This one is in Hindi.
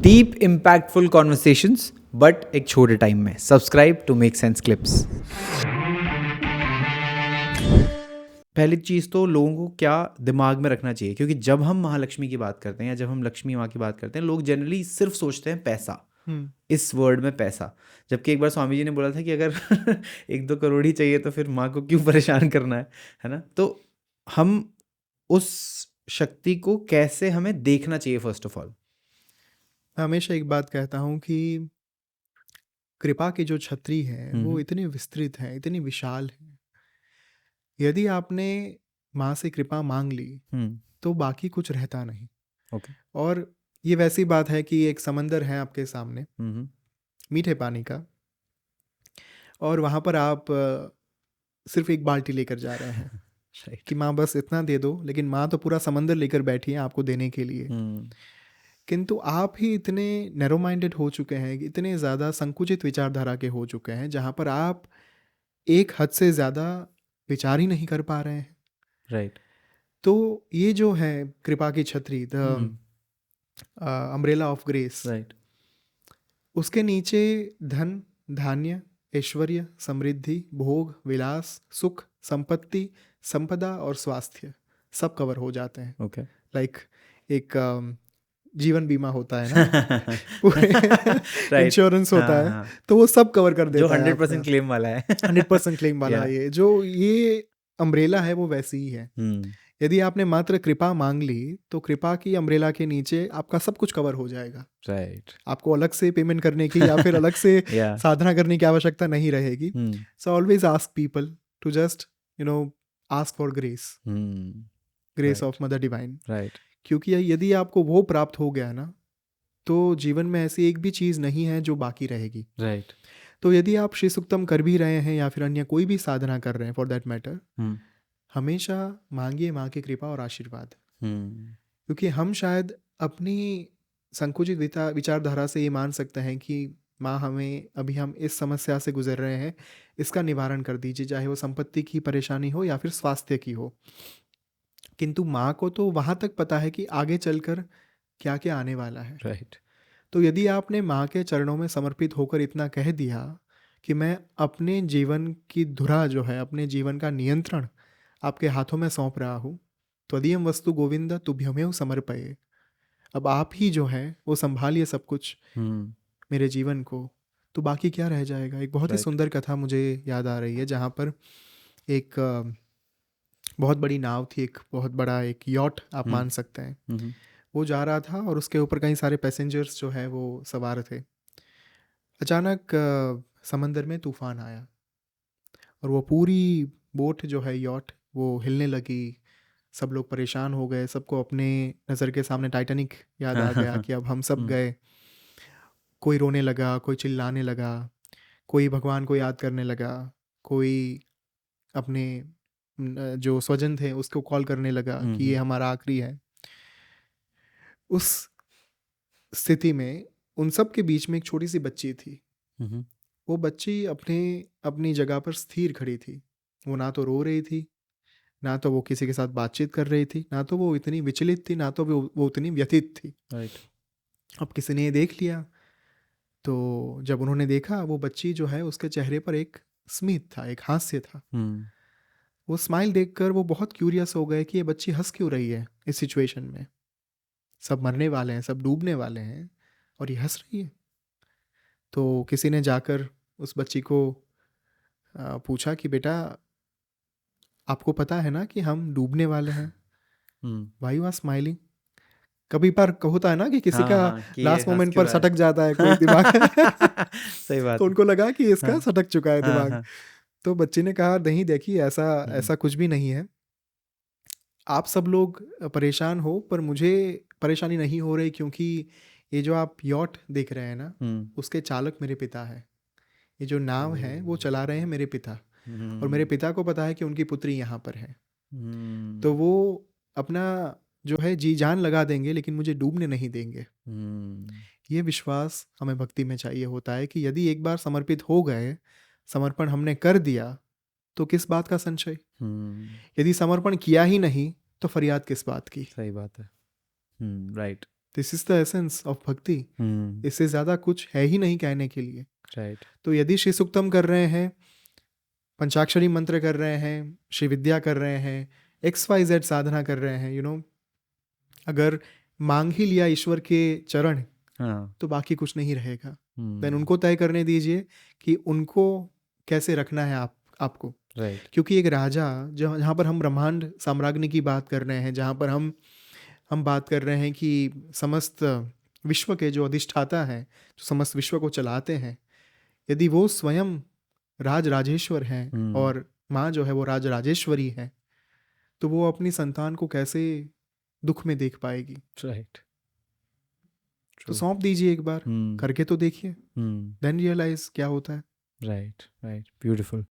डीप इम्पैक्टफुल कॉन्वर्सेशंस बट एक छोटे टाइम में। Subscribe to Make Sense Clips. पहली चीज़ तो लोगों को क्या दिमाग में रखना चाहिए, क्योंकि जब हम महालक्ष्मी की बात करते हैं या जब हम लक्ष्मी माँ की बात करते हैं, लोग जनरली सिर्फ सोचते हैं पैसा, इस वर्ड में पैसा। जबकि एक बार स्वामी जी ने बोला था कि अगर 1-2 करोड़ ही चाहिए तो फिर माँ को क्यों परेशान करना है ना। तो हम उस शक्ति को कैसे हमें देखना चाहिए फर्स्ट ऑफ ऑल। मैं हमेशा एक बात कहता हूँ कि कृपा की जो छतरी है वो इतनी विस्तृत है, इतनी विशाल है। यदि आपने माँ से कृपा मांग ली तो बाकी कुछ रहता नहीं। ओके। और ये वैसी बात है कि एक समंदर है आपके सामने, मीठे पानी का, और वहाँ पर आप सिर्फ एक बाल्टी लेकर जा रहे हैं कि माँ बस इतना दे दो, लेकिन माँ तो पूरा समंदर लेकर बैठी है आपको देने के लिए। किंतु आप ही इतने नैरो माइंडेड हो चुके हैं, इतने ज़्यादा संकुचित विचारधारा के हो चुके हैं, जहाँ पर आप एक हद से ज़्यादा विचार ही नहीं कर पा रहे हैं। राइट। तो ये जो है कृपा की छतरी, the umbrella of grace, right. उसके नीचे धन, धान्य, ऐश्वर्य, समृद्धि, भोग, विलास, सुख, संपत्ति, संपदा और स्वास्थ्य सब कवर हो जाते हैं। ओके। लाइक एक जीवन बीमा होता है ना, पूरे इंश्योरेंस होता है, तो वो सब कवर कर देता है। 100% क्लेम वाला है। 100% क्लेम वाला है। ये अम्ब्रेला है वो वैसी ही है। यदि आपने मात्र कृपा मांग ली तो कृपा की अम्ब्रेला के नीचे आपका सब कुछ कवर हो जाएगा। राइट। आपको अलग से पेमेंट करने की या फिर अलग से साधना करने की आवश्यकता नहीं रहेगी। So always ask people to just ask for grace of Mother Divine. Right. क्योंकि यदि आपको वो प्राप्त हो गया ना, तो जीवन में ऐसी एक भी चीज़ नहीं है जो बाकी रहेगी। राइट। तो यदि आप श्री सुक्तम कर भी रहे हैं या फिर अन्य कोई भी साधना कर रहे हैं फॉर दैट मैटर, हमेशा मांगिए माँ की कृपा और आशीर्वाद। क्योंकि हम शायद अपनी संकुचित विचारधारा से ये मान सकते हैं कि माँ हमें अभी हम इस समस्या से गुजर रहे हैं, इसका निवारण कर दीजिए, चाहे वो संपत्ति की परेशानी हो या फिर स्वास्थ्य की हो। किंतु माँ को तो वहाँ तक पता है कि आगे चलकर क्या क्या आने वाला है। राइट। तो यदि आपने माँ के चरणों में समर्पित होकर इतना कह दिया कि मैं अपने जीवन की धुरा जो है, अपने जीवन का नियंत्रण आपके हाथों में सौंप रहा हूँ, त्वदीयम वस्तु गोविंद तुभ्यमेव समर्पये, अब आप ही जो है वो संभालिए सब कुछ मेरे जीवन को, तो बाकी क्या रह जाएगा। एक बहुत ही सुंदर कथा मुझे याद आ रही है, जहाँ पर एक बहुत बड़ी नाव थी, एक बहुत बड़ा एक यॉट आप मान सकते हैं। वो जा रहा था और उसके ऊपर कई सारे पैसेंजर्स जो है वो सवार थे। अचानक समंदर में तूफान आया और वो पूरी बोट जो है, यॉट, वो हिलने लगी। सब लोग परेशान हो गए, सबको अपने नज़र के सामने टाइटैनिक याद आ गया कि अब हम सब गए। कोई रोने लगा, कोई चिल्लाने लगा, कोई भगवान को याद करने लगा, कोई अपने जो स्वजन थे उसको कॉल करने लगा कि ये हमारा आखिरी है। उस स्थिति में उन सब के बीच में एक छोटी सी बच्ची थी। वो बच्ची अपनी जगह पर स्थिर खड़ी थी। वो ना तो रो रही थी, ना तो वो किसी के साथ बातचीत कर रही थी, ना तो वो इतनी विचलित थी, ना तो वो उतनी व्यथित थी। अब किसी ने ये देख लिया, तो जब उन्होंने देखा, वो बच्ची जो है उसके चेहरे पर एक स्मित था, एक हास्य था। वो स्माइल देखकर वो बहुत क्यूरियस हो गए कि ये बच्ची हंस क्यों रही है इस सिचुएशन में। सब मरने वाले हैं, सब डूबने वाले हैं, और ये हंस रही है। तो किसी ने जाकर उस बच्ची को पूछा कि बेटा, आपको पता है ना कि हम डूबने वाले हैं? Why you are smiling? कभी पर होता है ना कि किसी का लास्ट मोमेंट पर सटक जाता है कोई दिमाग। सही बात। तो उनको लगा कि इसका सटक चुका है दिमाग। तो बच्ची ने कहा, नहीं देखिए, ऐसा कुछ भी नहीं है। आप सब लोग परेशान हो, पर मुझे परेशानी नहीं हो रही, क्योंकि ये जो आप यॉट देख रहे हैं ना, उसके चालक मेरे पिता है। ये जो नाव है वो चला रहे हैं मेरे पिता, और मेरे पिता को पता है कि उनकी पुत्री यहाँ पर है। तो वो अपना जो है जी जान लगा देंगे, लेकिन मुझे डूबने नहीं देंगे। ये विश्वास हमें भक्ति में चाहिए होता है कि यदि एक बार समर्पित हो गए, समर्पण हमने कर दिया, तो किस बात का संशय। यदि समर्पण किया ही नहीं तो फरियाद किस बात की। सही बात है। Right. This is the essence of भक्ति। इससे ज़्यादा कुछ है ही नहीं कहने के लिए। राइट। तो यदि श्री सुक्तम कर रहे हैं, पंचाक्षरी मंत्र कर रहे हैं, श्री विद्या कर रहे हैं, XYZ साधना कर रहे हैं, अगर मांग ही लिया ईश्वर के चरण, हाँ। तो बाकी कुछ नहीं रहेगा। देन उनको तय करने दीजिए कि उनको कैसे रखना है आपको। राइट। क्योंकि एक राजा, जहाँ पर हम ब्रह्मांड साम्राज्ञी की बात कर रहे हैं, जहाँ पर हम बात कर रहे हैं कि समस्त विश्व के जो अधिष्ठाता हैं, जो समस्त विश्व को चलाते हैं, यदि वो स्वयं राज राजेश्वर हैं और माँ जो है वो राज राजेश्वरी है, तो वो अपनी संतान को कैसे दुख में देख पाएगी। राइट। तो सौंप दीजिए एक बार, करके तो देखिए, देन रियलाइज क्या होता है। राइट। राइट। ब्यूटीफुल।